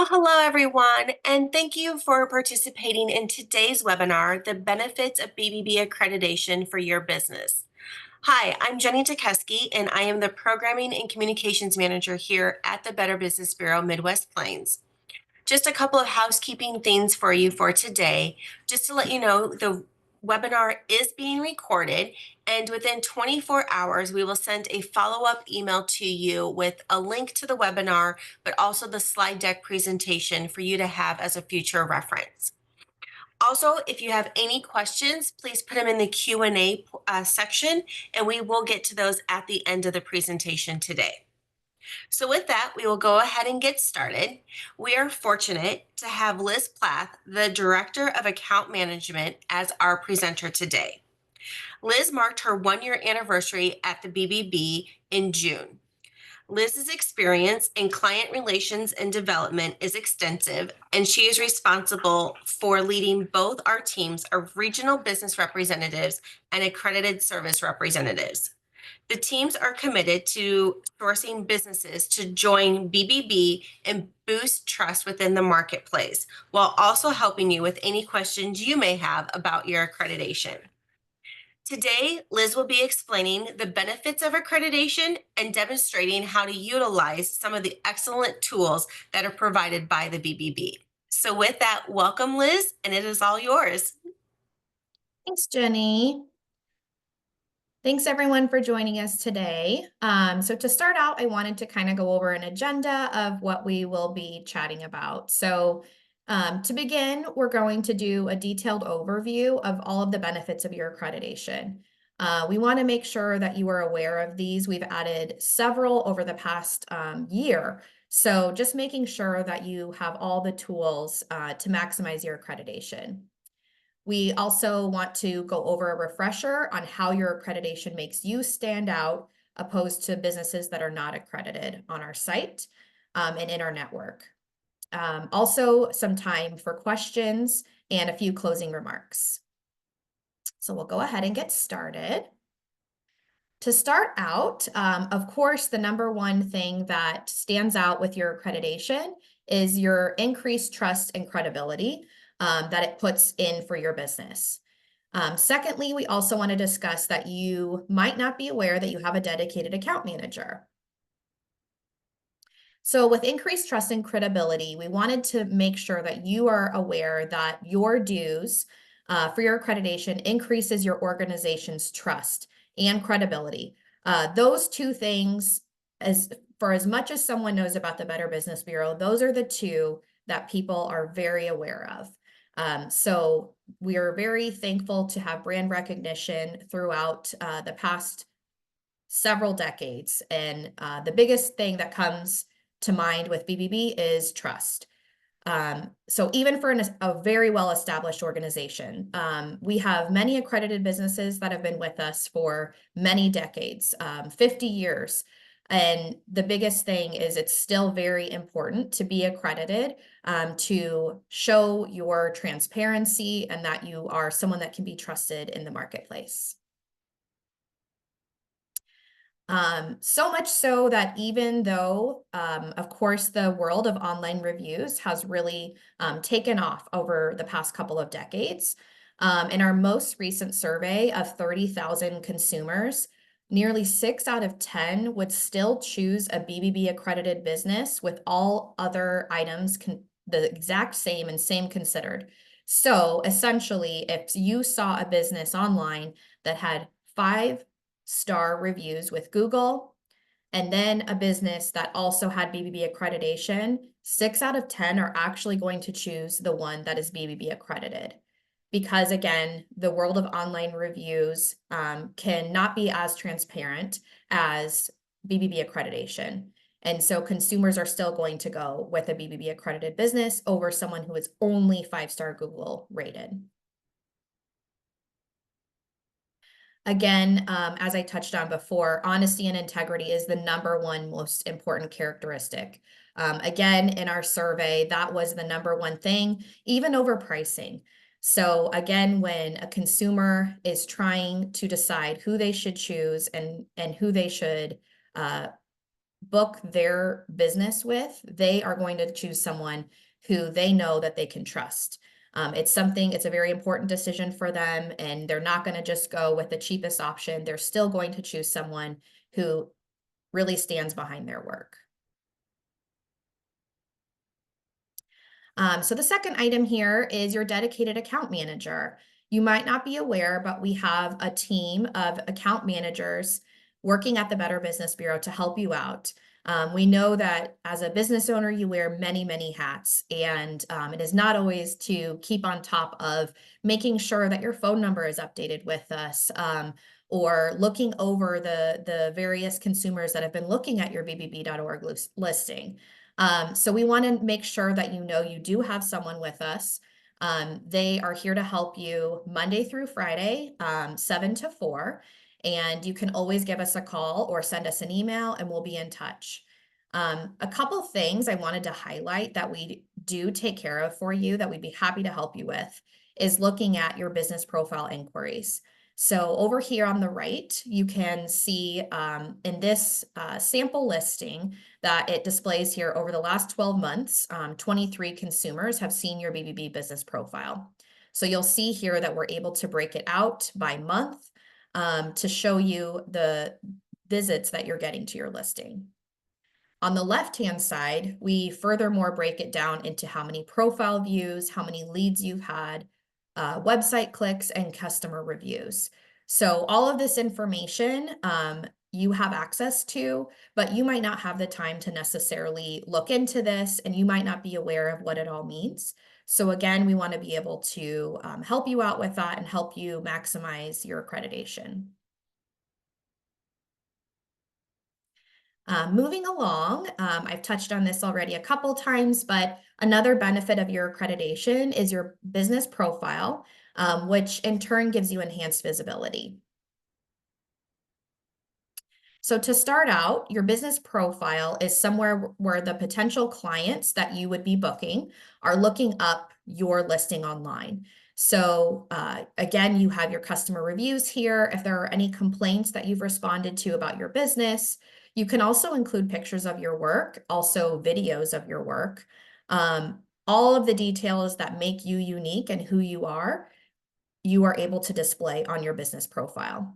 Well, hello everyone, and thank you for participating in today's webinar, The Benefits of BBB Accreditation for Your Business. Hi, I'm Jenny Tekeski, and I am the Programming and Communications Manager here at the Better Business Bureau Midwest Plains. Just a couple of housekeeping things for you for today. Just to let you know, the webinar is being recorded, and within 24 hours, we will send a follow-up email to you with a link to the webinar, but also the slide deck presentation for you to have as a future reference. Also, if you have any questions, please put them in the Q&A section, and we will get to those at the end of the presentation today. So with that, we will go ahead and get started. We are fortunate to have Liz Plath, the Director of Account Management, as our presenter today. Liz marked her one-year anniversary at the BBB in June. Liz's experience in client relations and development is extensive, and she is responsible for leading both our teams of regional business representatives and accredited service representatives. The teams are committed to sourcing businesses to join BBB and boost trust within the marketplace, while also helping you with any questions you may have about your accreditation. Today, Liz will be explaining the benefits of accreditation and demonstrating how to utilize some of the excellent tools that are provided by the BBB. So with that, welcome, Liz, and it is all yours. Thanks, Jenny. Thanks everyone for joining us today. So to start out, I wanted to kind of go over an agenda of what we will be chatting about. So to begin, we're going to do a detailed overview of all of the benefits of your accreditation. We want to make sure that you are aware of these. We've added several over the past year. So just making sure that you have all the tools to maximize your accreditation. We also want to go over a refresher on how your accreditation makes you stand out opposed to businesses that are not accredited on our site and in our network. Also, some time for questions and a few closing remarks. So we'll go ahead and get started. To start out, of course, the number one thing that stands out with your accreditation is your increased trust and credibility that it puts in for your business. Secondly, we also want to discuss that you might not be aware that you have a dedicated account manager. So with increased trust and credibility, we wanted to make sure that you are aware that your dues for your accreditation increases your organization's trust and credibility. Those two things, for as much as someone knows about the Better Business Bureau, those are the two that people are very aware of. So we are very thankful to have brand recognition throughout the past several decades. And the biggest thing that comes to mind with BBB is trust. So even for a very well-established organization, we have many accredited businesses that have been with us for many decades, 50 years. And the biggest thing is it's still very important to be accredited to show your transparency and that you are someone that can be trusted in the marketplace. So much so that even though, of course, the world of online reviews has really taken off over the past couple of decades, in our most recent survey of 30,000 consumers, nearly 6 out of 10 would still choose a BBB accredited business with all other items the exact same and same considered. So essentially, if you saw a business online that had 5-star reviews with Google, and then a business that also had BBB accreditation, 6 out of 10 are actually going to choose the one that is BBB accredited. Because again, the world of online reviews cannot be as transparent as BBB accreditation. And so consumers are still going to go with a BBB accredited business over someone who is only 5-star Google rated. Again, as I touched on before, honesty and integrity is the number one most important characteristic. Again, in our survey, that was the number one thing, even over pricing. So again, when a consumer is trying to decide who they should choose and who they should book their business with, they are going to choose someone who they know that they can trust. It's a very important decision for them, and they're not going to just go with the cheapest option. They're still going to choose someone who really stands behind their work. So the second item here is your dedicated account manager. You might not be aware, but we have a team of account managers working at the Better Business Bureau to help you out. We know that as a business owner, you wear many, many hats, and it is not always to keep on top of making sure that your phone number is updated with us, or looking over the various consumers that have been looking at your bbb.org listing. So we want to make sure that you do have someone with us. They are here to help you Monday through Friday, 7 to 4. And you can always give us a call or send us an email and we'll be in touch. A couple things I wanted to highlight that we do take care of for you that we'd be happy to help you with is looking at your business profile inquiries. So over here on the right, you can see in this sample listing that it displays here over the last 12 months, 23 consumers have seen your BBB business profile. So you'll see here that we're able to break it out by month to show you the visits that you're getting to your listing. On the left-hand side, we furthermore break it down into how many profile views, how many leads you've had, website clicks, and customer reviews. So all of this information you have access to, but you might not have the time to necessarily look into this, and you might not be aware of what it all means. So again, we want to be able to help you out with that and help you maximize your accreditation. Moving along, I've touched on this already a couple times, but another benefit of your accreditation is your business profile, which in turn gives you enhanced visibility. So to start out, your business profile is somewhere where the potential clients that you would be booking are looking up your listing online. So again, you have your customer reviews here. If there are any complaints that you've responded to about your business, you can also include pictures of your work, also videos of your work. All of the details that make you unique and who you are able to display on your business profile.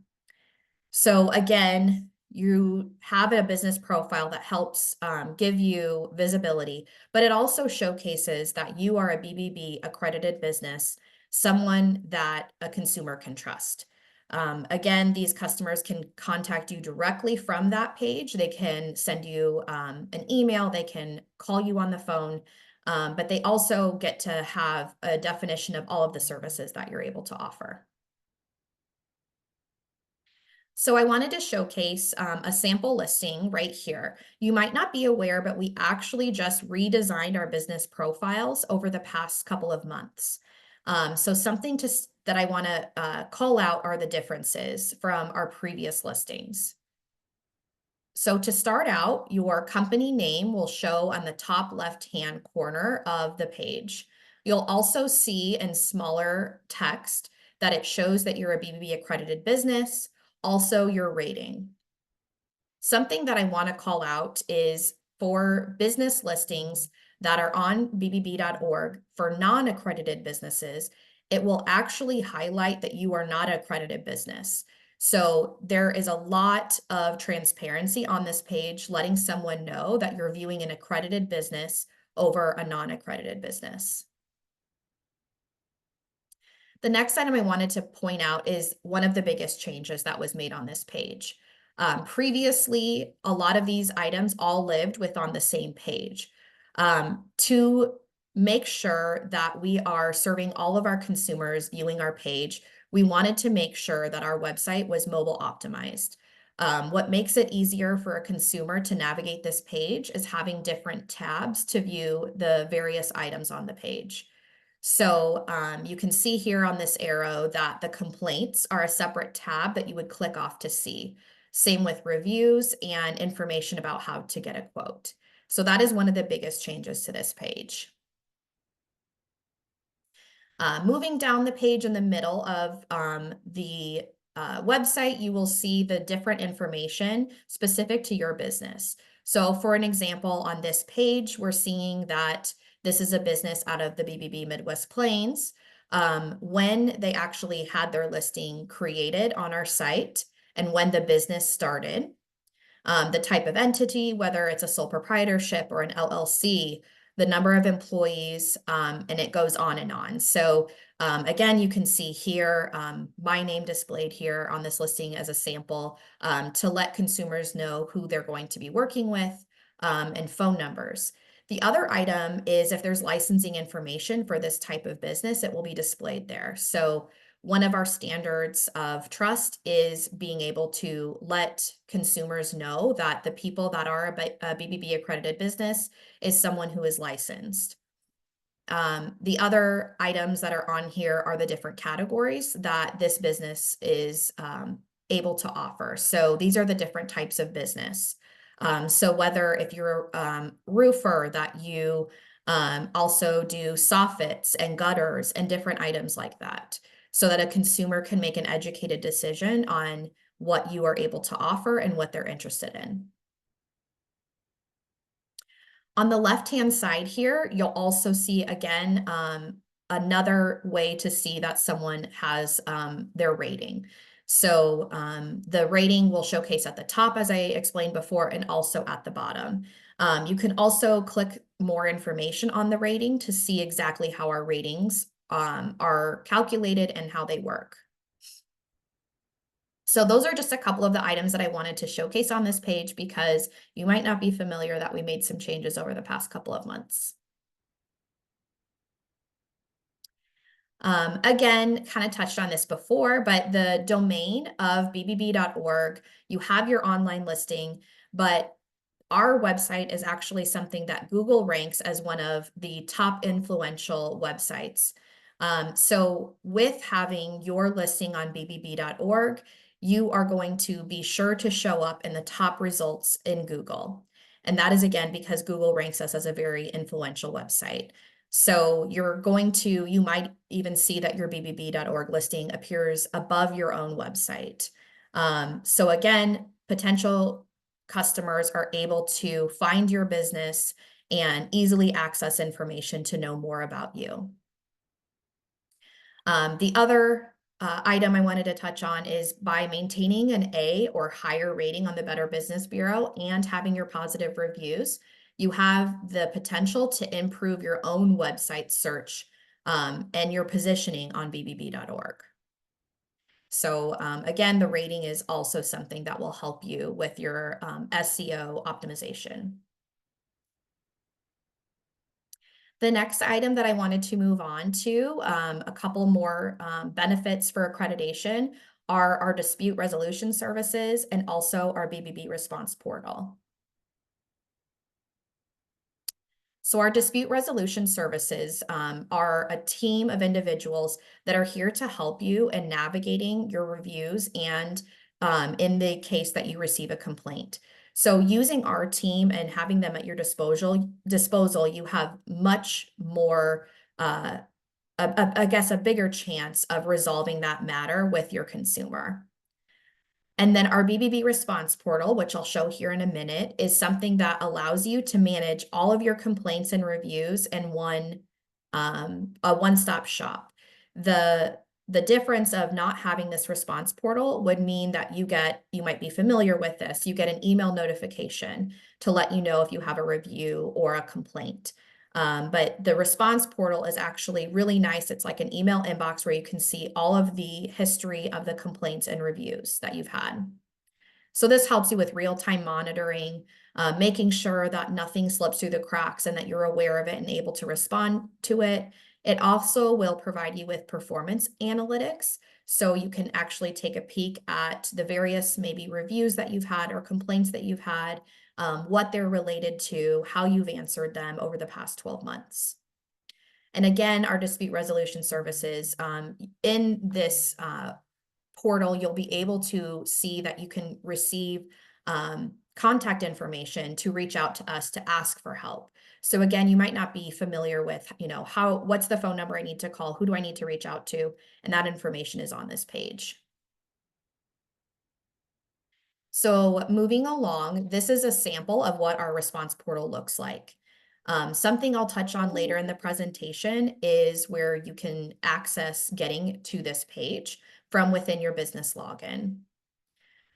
So again, you have a business profile that helps give you visibility, but it also showcases that you are a BBB accredited business, someone that a consumer can trust. Again, these customers can contact you directly from that page. They can send you an email, they can call you on the phone, but they also get to have a definition of all of the services that you're able to offer. So I wanted to showcase a sample listing right here. You might not be aware, but we actually just redesigned our business profiles over the past couple of months. So something that I want to call out are the differences from our previous listings. So to start out, your company name will show on the top left-hand corner of the page. You'll also see in smaller text that it shows that you're a BBB accredited business, also your rating. Something that I want to call out is for business listings that are on bbb.org for non-accredited businesses, it will actually highlight that you are not an accredited business. So there is a lot of transparency on this page, letting someone know that you're viewing an accredited business over a non-accredited business. The next item I wanted to point out is one of the biggest changes that was made on this page. Previously, a lot of these items all lived on the same page. To make sure that we are serving all of our consumers viewing our page, we wanted to make sure that our website was mobile optimized. What makes it easier for a consumer to navigate this page is having different tabs to view the various items on the page. So you can see here on this arrow that the complaints are a separate tab that you would click off to see. Same with reviews and information about how to get a quote. So that is one of the biggest changes to this page. Moving down the page in the middle of the website, you will see the different information specific to your business. So for an example, on this page, we're seeing that this is a business out of the BBB Midwest Plains. When they actually had their listing created on our site and when the business started, the type of entity, whether it's a sole proprietorship or an LLC, the number of employees, and it goes on and on. So again, you can see here my name displayed here on this listing as a sample to let consumers know who they're going to be working with and phone numbers. The other item is if there's licensing information for this type of business, it will be displayed there. So one of our standards of trust is being able to let consumers know that the people that are a BBB accredited business is someone who is licensed. The other items that are on here are the different categories that this business is able to offer. So these are the different types of business. So whether if you're a roofer, that you also do soffits and gutters and different items like that, so that a consumer can make an educated decision on what you are able to offer and what they're interested in. On the left-hand side here, you'll also see again another way to see that someone has their rating. So the rating will showcase at the top, as I explained before, and also at the bottom. You can also click more information on the rating to see exactly how our ratings are calculated and how they work. So those are just a couple of the items that I wanted to showcase on this page because you might not be familiar that we made some changes over the past couple of months. Again, kind of touched on this before, but the domain of bbb.org, you have your online listing, but our website is actually something that Google ranks as one of the top influential websites. So with having your listing on bbb.org, you are going to be sure to show up in the top results in Google. And that is again because Google ranks us as a very influential website. So you might even see that your bbb.org listing appears above your own website. So again, potential customers are able to find your business and easily access information to know more about you. The other item I wanted to touch on is by maintaining an A or higher rating on the Better Business Bureau and having your positive reviews, you have the potential to improve your own website search and your positioning on bbb.org. So again, the rating is also something that will help you with your SEO optimization. The next item that I wanted to move on to, a couple more benefits for accreditation, are our dispute resolution services and also our BBB response portal. So our dispute resolution services are a team of individuals that are here to help you in navigating your reviews and in the case that you receive a complaint. So using our team and having them at your disposal, you have much more, I guess, a bigger chance of resolving that matter with your consumer. And then our BBB response portal, which I'll show here in a minute, is something that allows you to manage all of your complaints and reviews in a one-stop shop. The difference of not having this response portal would mean that you might be familiar with this, you get an email notification to let you know if you have a review or a complaint. But the response portal is actually really nice. It's like an email inbox where you can see all of the history of the complaints and reviews that you've had. So this helps you with real-time monitoring, making sure that nothing slips through the cracks and that you're aware of it and able to respond to it. It also will provide you with performance analytics, so you can actually take a peek at the various maybe reviews that you've had or complaints that you've had, what they're related to, how you've answered them over the past 12 months. And again, our dispute resolution services, in this portal, you'll be able to see that you can receive contact information to reach out to us to ask for help. So again, you might not be familiar with, what's the phone number I need to call? Who do I need to reach out to? And that information is on this page. So moving along, this is a sample of what our response portal looks like. Something I'll touch on later in the presentation is where you can access getting to this page from within your business login.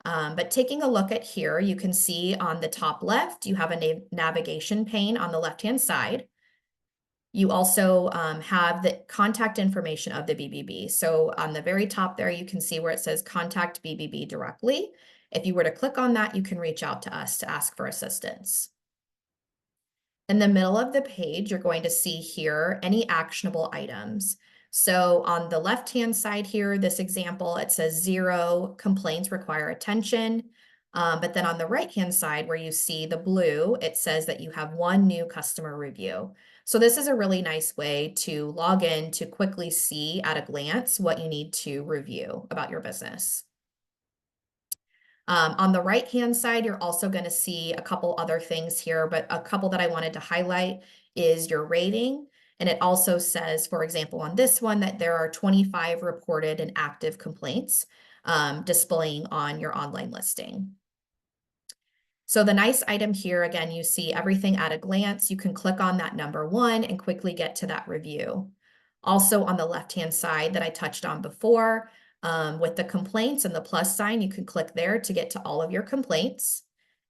But taking a look at here, you can see on the top left, you have a navigation pane on the left-hand side. You also have the contact information of the BBB. So on the very top there, you can see where it says contact BBB directly. If you were to click on that, you can reach out to us to ask for assistance. In the middle of the page, you're going to see here any actionable items. So on the left-hand side here, this example, it says 0 complaints require attention. But then on the right-hand side where you see the blue, it says that you have 1 new customer review. So this is a really nice way to log in to quickly see at a glance what you need to review about your business. On the right-hand side, you're also going to see a couple other things here, but a couple that I wanted to highlight is your rating. And it also says, for example, on this one, that there are 25 reported and active complaints displaying on your online listing. So the nice item here, again, you see everything at a glance. You can click on that number 1 and quickly get to that review. Also on the left-hand side that I touched on before, with the complaints and the plus sign, you can click there to get to all of your complaints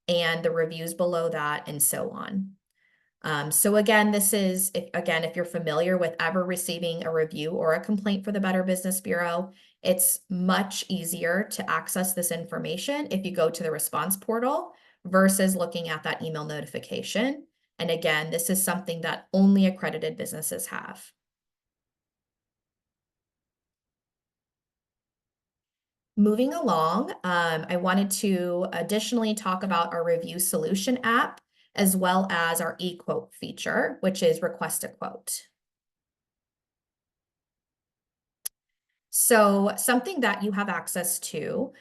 and the reviews below that and so on. So again, this is, if you're familiar with ever receiving a review or a complaint for the Better Business Bureau, it's much easier to access this information if you go to the response portal versus looking at that email notification. And again, this is something that only accredited businesses have. Moving along, I wanted to additionally talk about our review solution app, as well as our e-quote feature, which is request a quote. So something that you have access to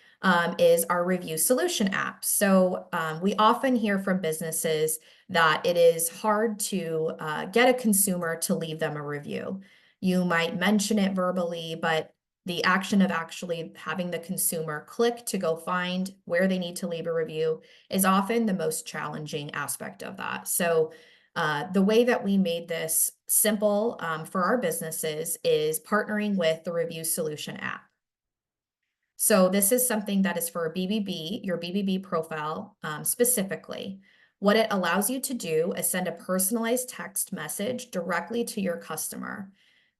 is our review solution app. So we often hear from businesses that it is hard to get a consumer to leave them a review. You might mention it verbally, but the action of actually having the consumer click to go find where they need to leave a review is often the most challenging aspect of that. So the way that we made this simple for our businesses is partnering with the Review Solution app. So this is something that is for BBB, your BBB profile specifically. What it allows you to do is send a personalized text message directly to your customer.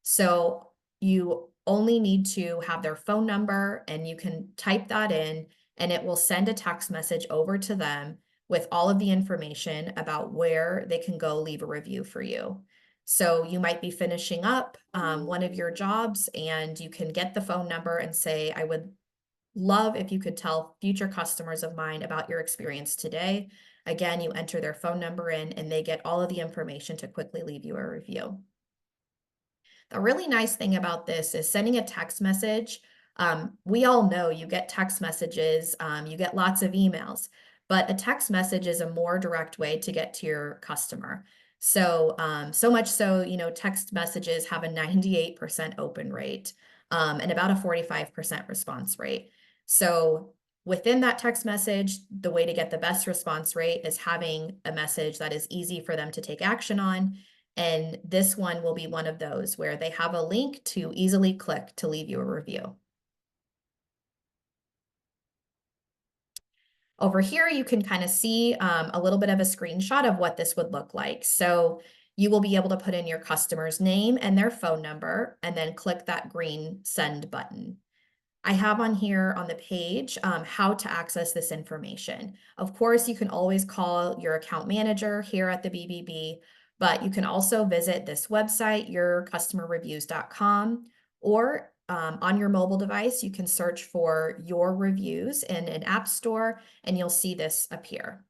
So you only need to have their phone number and you can type that in and it will send a text message over to them with all of the information about where they can go leave a review for you. So you might be finishing up one of your jobs and you can get the phone number and say, I would love if you could tell future customers of mine about your experience today. Again, you enter their phone number in and they get all of the information to quickly leave you a review. The really nice thing about this is sending a text message. We all know you get text messages, you get lots of emails, but a text message is a more direct way to get to your customer. So, so much so, text messages have a 98% open rate and about a 45% response rate. So within that text message, the way to get the best response rate is having a message that is easy for them to take action on. And this one will be one of those where they have a link to easily click to leave you a review. Over here, you can kind of see a little bit of a screenshot of what this would look like. So you will be able to put in your customer's name and their phone number, and then click that green send button. I have on here on the page how to access this information. Of course, you can always call your account manager here at the BBB, but you can also visit this website, yourcustomerreviews.com, or on your mobile device, you can search for your reviews in an app store and you'll see this appear.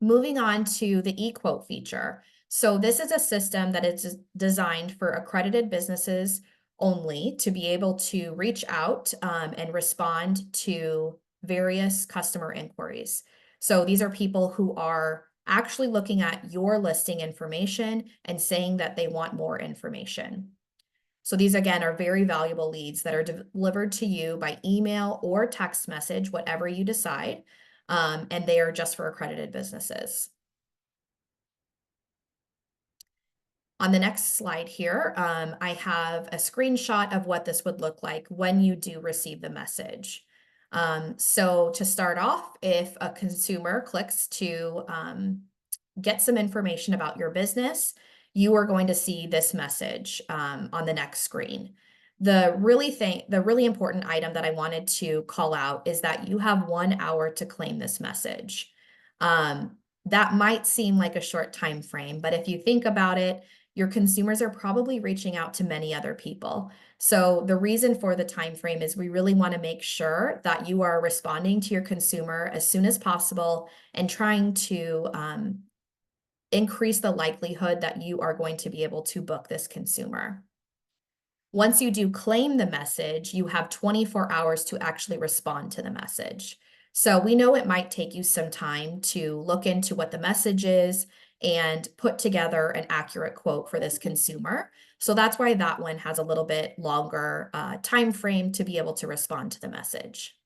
Moving on to the eQuote feature. So this is a system that is designed for accredited businesses only to be able to reach out and respond to various customer inquiries. So these are people who are actually looking at your listing information and saying that they want more information. So these, again, are very valuable leads that are delivered to you by email or text message, whatever you decide, and they are just for accredited businesses. On the next slide here, I have a screenshot of what this would look like when you do receive the message. So to start off, if a consumer clicks to get some information about your business, you are going to see this message on the next screen. The really important item that I wanted to call out is that you have 1 hour to claim this message. That might seem like a short time frame, but if you think about it, your consumers are probably reaching out to many other people. So the reason for the time frame is we really want to make sure that you are responding to your consumer as soon as possible and trying to increase the likelihood that you are going to be able to book this consumer. Once you do claim the message, you have 24 hours to actually respond to the message. So we know it might take you some time to look into what the message is and put together an accurate quote for this consumer. So that's why that one has a little bit longer time frame to be able to respond to the message.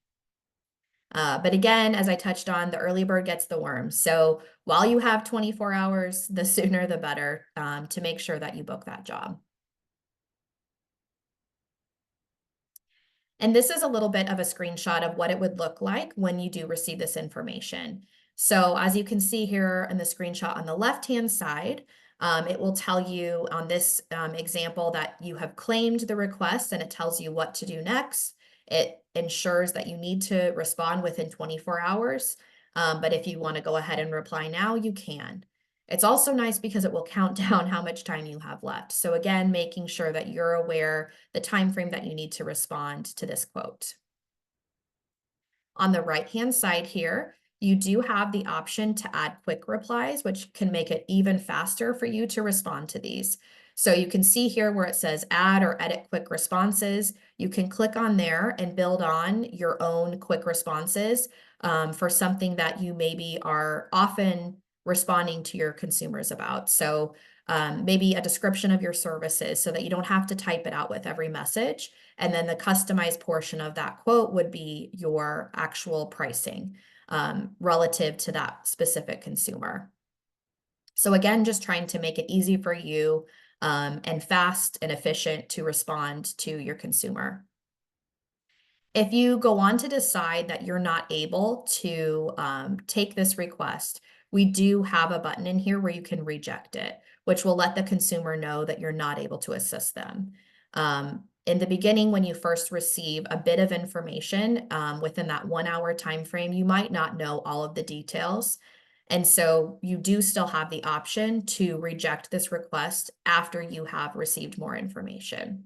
But again, as I touched on, the early bird gets the worm. So while you have 24 hours, the sooner the better to make sure that you book that job. And this is a little bit of a screenshot of what it would look like when you do receive this information. So as you can see here in the screenshot on the left-hand side, it will tell you on this example that you have claimed the request, and it tells you what to do next. It ensures that you need to respond within 24 hours. But if you want to go ahead and reply now, you can. It's also nice because it will count down how much time you have left. So again, making sure that you're aware the time frame that you need to respond to this quote. On the right-hand side here, you do have the option to add quick replies, which can make it even faster for you to respond to these. So you can see here where it says add or edit quick responses. You can click on there and build on your own quick responses for something that you maybe are often responding to your consumers about. So maybe a description of your services so that you don't have to type it out with every message. And then the customized portion of that quote would be your actual pricing relative to that specific consumer. So again, just trying to make it easy for you and fast and efficient to respond to your consumer. If you go on to decide that you're not able to take this request, we do have a button in here where you can reject it, which will let the consumer know that you're not able to assist them. In the beginning, when you first receive a bit of information within that 1 hour time frame, you might not know all of the details. And so you do still have the option to reject this request after you have received more information.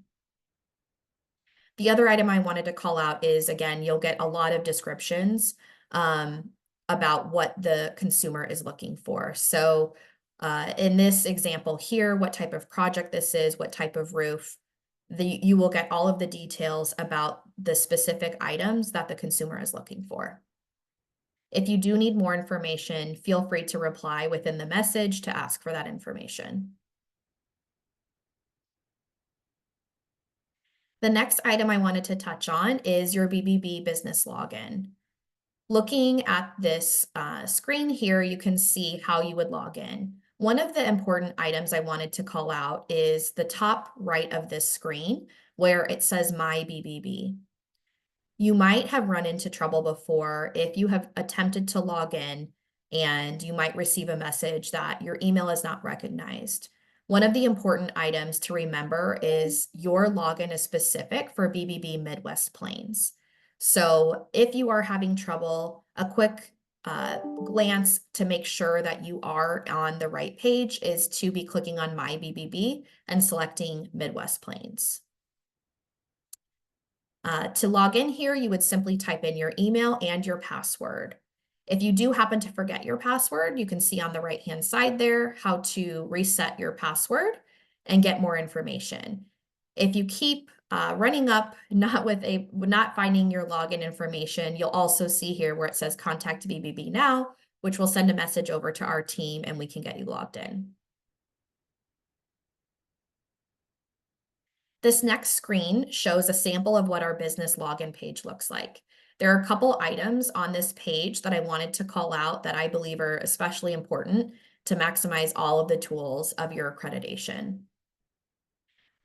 The other item I wanted to call out is, again, you'll get a lot of descriptions about what the consumer is looking for. So in this example here, what type of project this is, what type of roof, you will get all of the details about the specific items that the consumer is looking for. If you do need more information, feel free to reply within the message to ask for that information. The next item I wanted to touch on is your BBB business login. Looking at this screen here, you can see how you would log in. One of the important items I wanted to call out is the top right of this screen where it says My BBB. You might have run into trouble before if you have attempted to log in and you might receive a message that your email is not recognized. One of the important items to remember is your login is specific for BBB Midwest Plains. So if you are having trouble, a quick glance to make sure that you are on the right page is to be clicking on My BBB and selecting Midwest Plains. To log in here, you would simply type in your email and your password. If you do happen to forget your password, you can see on the right-hand side there how to reset your password and get more information. If you keep running up, not finding your login information, you'll also see here where it says Contact BBB Now, which will send a message over to our team and we can get you logged in. This next screen shows a sample of what our business login page looks like. There are a couple items on this page that I wanted to call out that I believe are especially important to maximize all of the tools of your accreditation.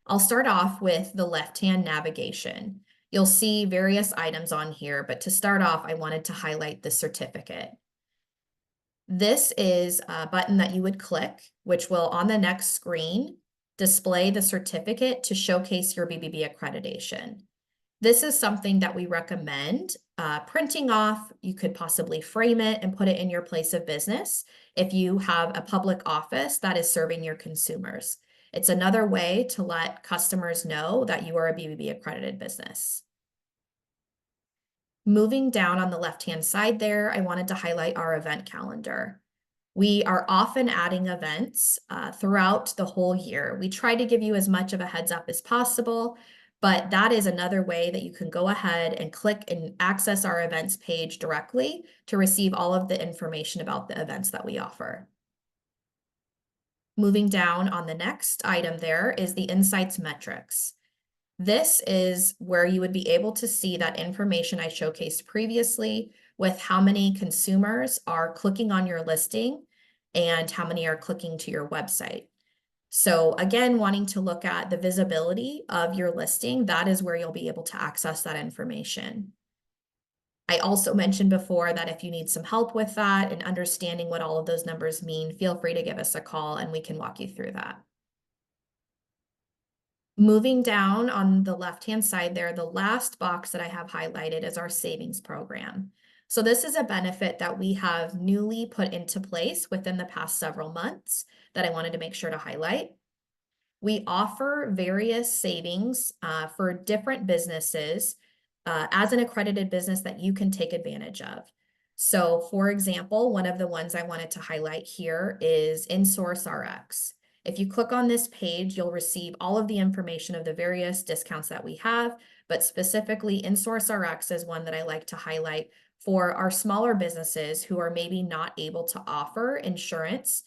I'll start off with the left-hand navigation. You'll see various items on here, but to start off, I wanted to highlight the certificate. This is a button that you would click, which will on the next screen display the certificate to showcase your BBB accreditation. This is something that we recommend printing off. You could possibly frame it and put it in your place of business if you have a public office that is serving your consumers. It's another way to let customers know that you are a BBB accredited business. Moving down on the left-hand side there, I wanted to highlight our event calendar. We are often adding events throughout the whole year. We try to give you as much of a heads up as possible, but that is another way that you can go ahead and click and access our events page directly to receive all of the information about the events that we offer. Moving down on the next item there is the Insights metrics. This is where you would be able to see that information I showcased previously with how many consumers are clicking on your listing and how many are clicking to your website. So again, wanting to look at the visibility of your listing, that is where you'll be able to access that information. I also mentioned before that if you need some help with that and understanding what all of those numbers mean, feel free to give us a call and we can walk you through that. Moving down on the left-hand side there, the last box that I have highlighted is our savings program. So this is a benefit that we have newly put into place within the past several months that I wanted to make sure to highlight. We offer various savings for different businesses as an accredited business that you can take advantage of. So for example, one of the ones I wanted to highlight here is InSource RX. If you click on this page, you'll receive all of the information of the various discounts that we have, but specifically InSource RX is one that I like to highlight for our smaller businesses who are maybe not able to offer insurance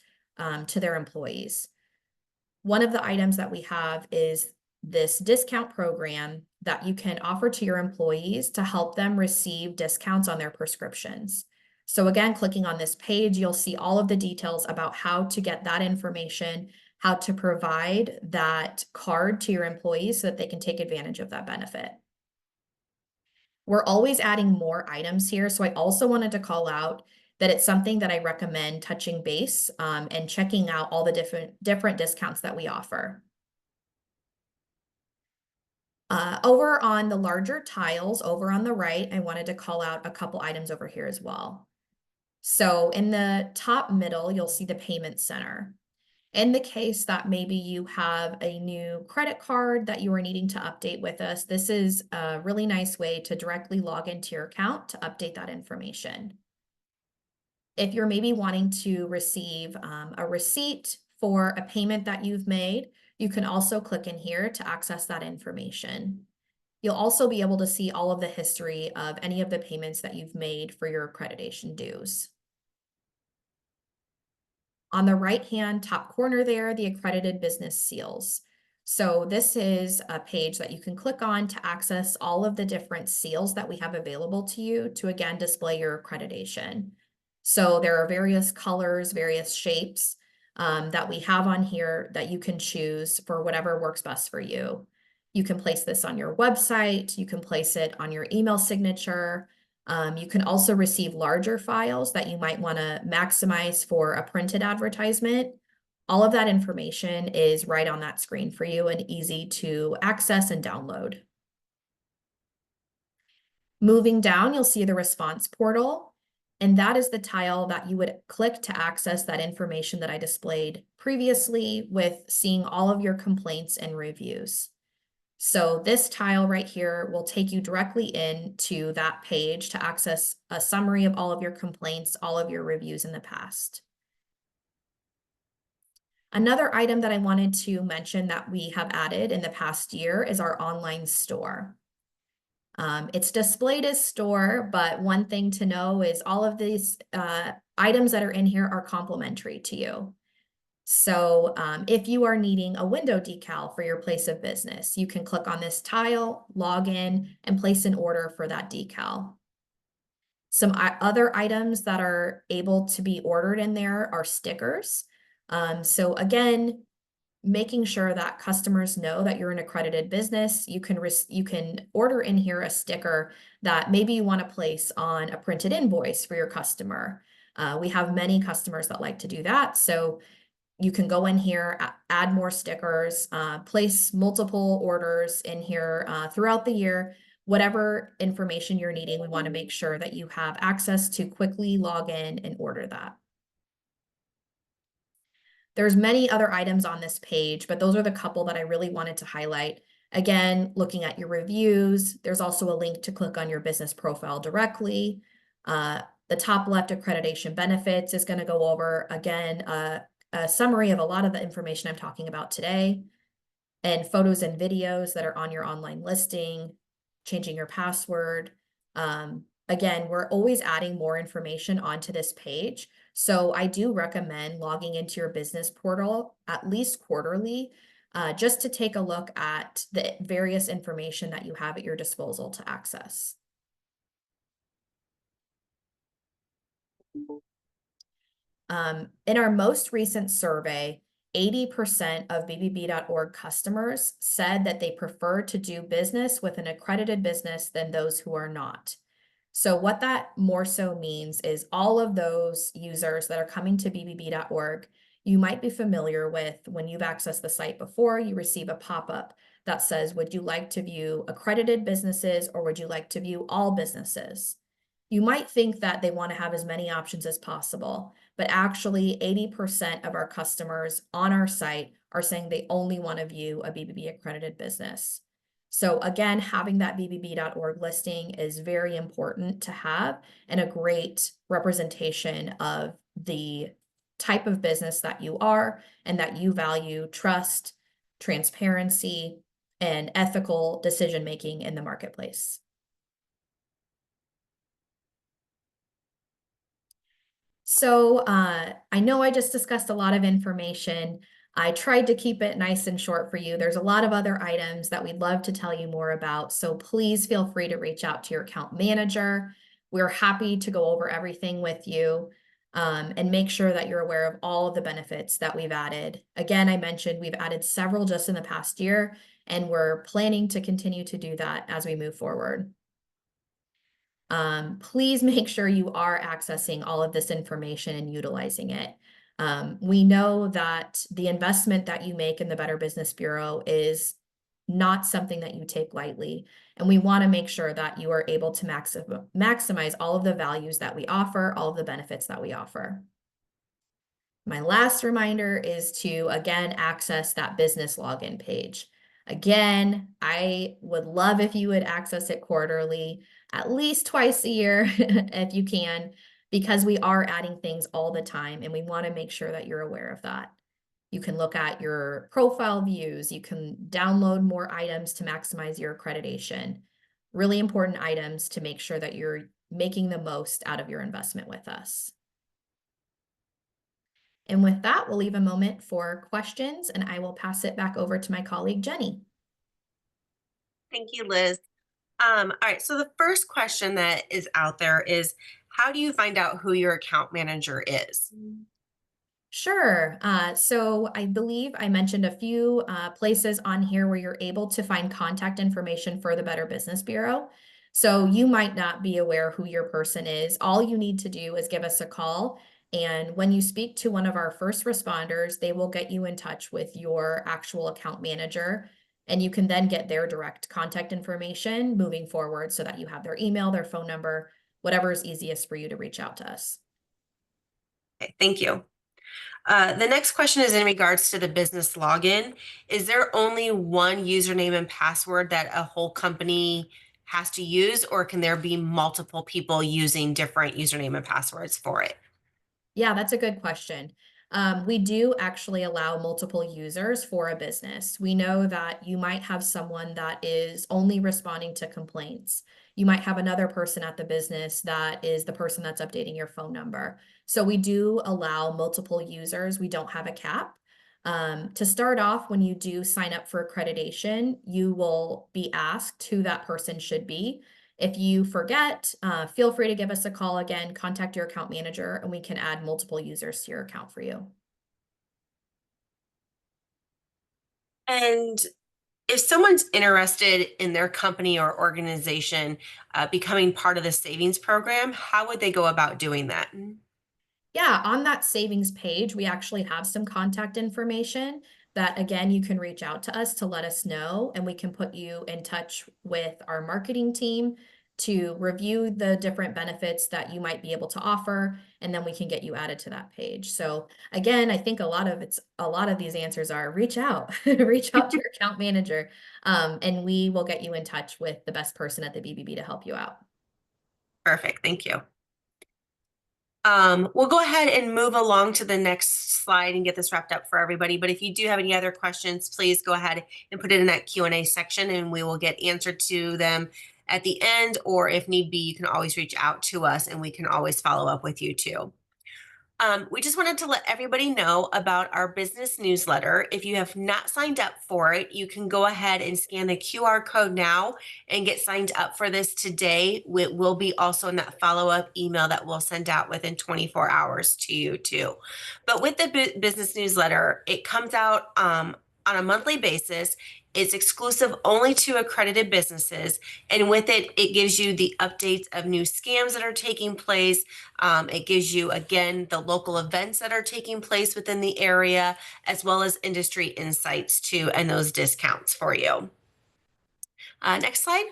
to their employees. One of the items that we have is this discount program that you can offer to your employees to help them receive discounts on their prescriptions. So again, clicking on this page, you'll see all of the details about how to get that information, how to provide that card to your employees so that they can take advantage of that benefit. We're always adding more items here, so I also wanted to call out that it's something that I recommend touching base and checking out all the different discounts that we offer. Over on the larger tiles, over on the right, I wanted to call out a couple items over here as well. So in the top middle, you'll see the payment center. In the case that maybe you have a new credit card that you are needing to update with us, this is a really nice way to directly log into your account to update that information. If you're maybe wanting to receive a receipt for a payment that you've made, you can also click in here to access that information. You'll also be able to see all of the history of any of the payments that you've made for your accreditation dues. On the right-hand top corner there, the accredited business seals. So this is a page that you can click on to access all of the different seals that we have available to you to again display your accreditation. So there are various colors, various shapes that we have on here that you can choose for whatever works best for you. You can place this on your website, you can place it on your email signature. You can also receive larger files that you might want to maximize for a printed advertisement. All of that information is right on that screen for you and easy to access and download. Moving down, you'll see the response portal, and that is the tile that you would click to access that information that I displayed previously with seeing all of your complaints and reviews. So this tile right here will take you directly into that page to access a summary of all of your complaints, all of your reviews in the past. Another item that I wanted to mention that we have added in the past year is our online store. It's displayed as store, but one thing to know is all of these items that are in here are complimentary to you. So if you are needing a window decal for your place of business, you can click on this tile, log in, and place an order for that decal. Some other items that are able to be ordered in there are stickers. So again, making sure that customers know that you're an accredited business. You can order in here a sticker that maybe you want to place on a printed invoice for your customer. We have many customers that like to do that. So you can go in here, add more stickers, place multiple orders in here throughout the year. Whatever information you're needing, we want to make sure that you have access to quickly log in and order that. There's many other items on this page, but those are the couple that I really wanted to highlight. Again, looking at your reviews, there's also a link to click on your business profile directly. The top left accreditation benefits is going to go over, again, a summary of a lot of the information I'm talking about today, and photos and videos that are on your online listing, changing your password. Again, we're always adding more information onto this page. So I do recommend logging into your business portal at least quarterly, just to take a look at the various information that you have at your disposal to access. In our most recent survey, 80% of BBB.org customers said that they prefer to do business with an accredited business than those who are not. So what that more so means is all of those users that are coming to BBB.org, you might be familiar with when you've accessed the site before, you receive a pop-up that says, would you like to view accredited businesses or would you like to view all businesses? You might think that they want to have as many options as possible, but actually 80% of our customers on our site are saying they only want to view a BBB accredited business. So again, having that BBB.org listing is very important to have and a great representation of the type of business that you are and that you value trust, transparency, and ethical decision-making in the marketplace. So I know I just discussed a lot of information. I tried to keep it nice and short for you. There's a lot of other items that we'd love to tell you more about. So please feel free to reach out to your account manager. We're happy to go over everything with you and make sure that you're aware of all of the benefits that we've added. Again, I mentioned we've added several just in the past year, and we're planning to continue to do that as we move forward. Please make sure you are accessing all of this information and utilizing it. We know that the investment that you make in the Better Business Bureau is not something that you take lightly, and we want to make sure that you are able to maximize all of the values that we offer, all of the benefits that we offer. My last reminder is to, again, access that business login page. Again, I would love if you would access it quarterly, at least twice a year if you can, because we are adding things all the time and we want to make sure that you're aware of that. You can look at your profile views. You can download more items to maximize your accreditation. Really important items to make sure that you're making the most out of your investment with us. And with that, we'll leave a moment for questions, and I will pass it back over to my colleague, Jenny. Thank you, Liz. All right, so the first question that is out there is, how do you find out who your account manager is? Sure. So I believe I mentioned a few places on here where you're able to find contact information for the Better Business Bureau. So you might not be aware who your person is. All you need to do is give us a call. And when you speak to one of our first responders, they will get you in touch with your actual account manager. And you can then get their direct contact information moving forward so that you have their email, their phone number, whatever is easiest for you to reach out to us. Okay, thank you. The next question is in regards to the business login. Is there only one username and password that a whole company has to use, or can there be multiple people using different username and passwords for it? Yeah, that's a good question. We do actually allow multiple users for a business. We know that you might have someone that is only responding to complaints. You might have another person at the business that is the person that's updating your phone number. So we do allow multiple users. We don't have a cap. To start off, when you do sign up for accreditation, you will be asked who that person should be. If you forget, feel free to give us a call again, contact your account manager, and we can add multiple users to your account for you. And if someone's interested in their company or organization becoming part of the savings program, how would they go about doing that? Yeah, on that savings page, we actually have some contact information that, again, you can reach out to us to let us know, and we can put you in touch with our marketing team to review the different benefits that you might be able to offer, and then we can get you added to that page. So again, I think a lot of these answers are reach out, reach out to your account manager, and we will get you in touch with the best person at the BBB to help you out. Perfect. Thank you. We'll go ahead and move along to the next slide and get this wrapped up for everybody. But if you do have any other questions, please go ahead and put it in that Q&A section and we will get answered to them at the end. Or if need be, you can always reach out to us and we can always follow up with you too. We just wanted to let everybody know about our business newsletter. If you have not signed up for it, you can go ahead and scan the QR code now and get signed up for this today. It will be also in that follow-up email that we'll send out within 24 hours to you too. But with the business newsletter, it comes out on a monthly basis. It's exclusive only to accredited businesses. And with it, it gives you the updates of new scams that are taking place. It gives you, again, the local events that are taking place within the area, as well as industry insights too, and those discounts for you. Next slide.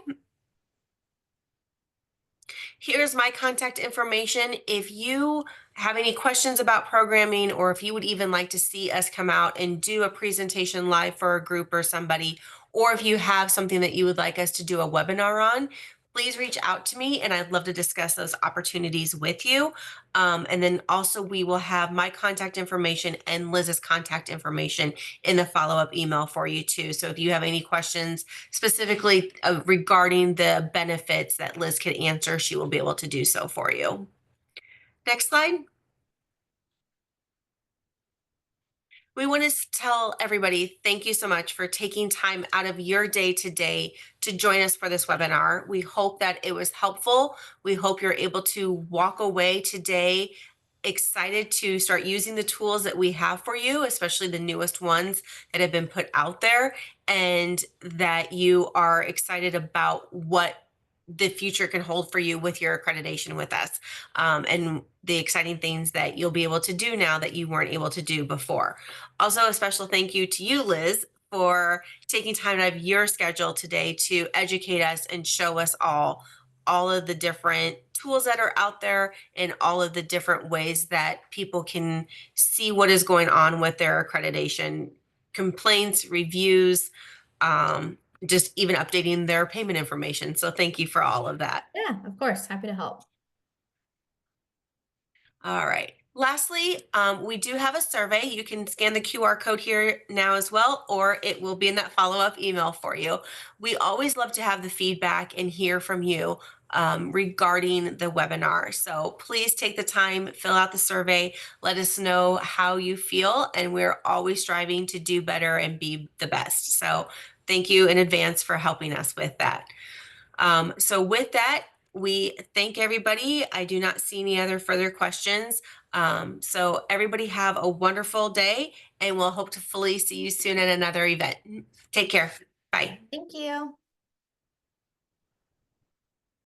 Here's my contact information. If you have any questions about programming, or if you would even like to see us come out and do a presentation live for a group or somebody, or if you have something that you would like us to do a webinar on, please reach out to me and I'd love to discuss those opportunities with you. And then also we will have my contact information and Liz's contact information in the follow-up email for you too. So if you have any questions specifically regarding the benefits that Liz can answer, she will be able to do so for you. Next slide. We want to tell everybody thank you so much for taking time out of your day today to join us for this webinar. We hope that it was helpful. We hope you're able to walk away today excited to start using the tools that we have for you, especially the newest ones that have been put out there, and that you are excited about what the future can hold for you with your accreditation with us, and the exciting things that you'll be able to do now that you weren't able to do before. Also, a special thank you to you, Liz, for taking time out of your schedule today to educate us and show us all of the different tools that are out there and all of the different ways that people can see what is going on with their accreditation complaints, reviews, just even updating their payment information. So thank you for all of that. Yeah, of course. Happy to help. All right. Lastly, we do have a survey. You can scan the QR code here now as well, or it will be in that follow-up email for you. We always love to have the feedback and hear from you regarding the webinar. So please take the time, fill out the survey, let us know how you feel, and we're always striving to do better and be the best. So thank you in advance for helping us with that. So with that, we thank everybody. I do not see any other further questions. So everybody have a wonderful day, and we'll hopefully see you soon at another event. Take care. Bye. Thank you.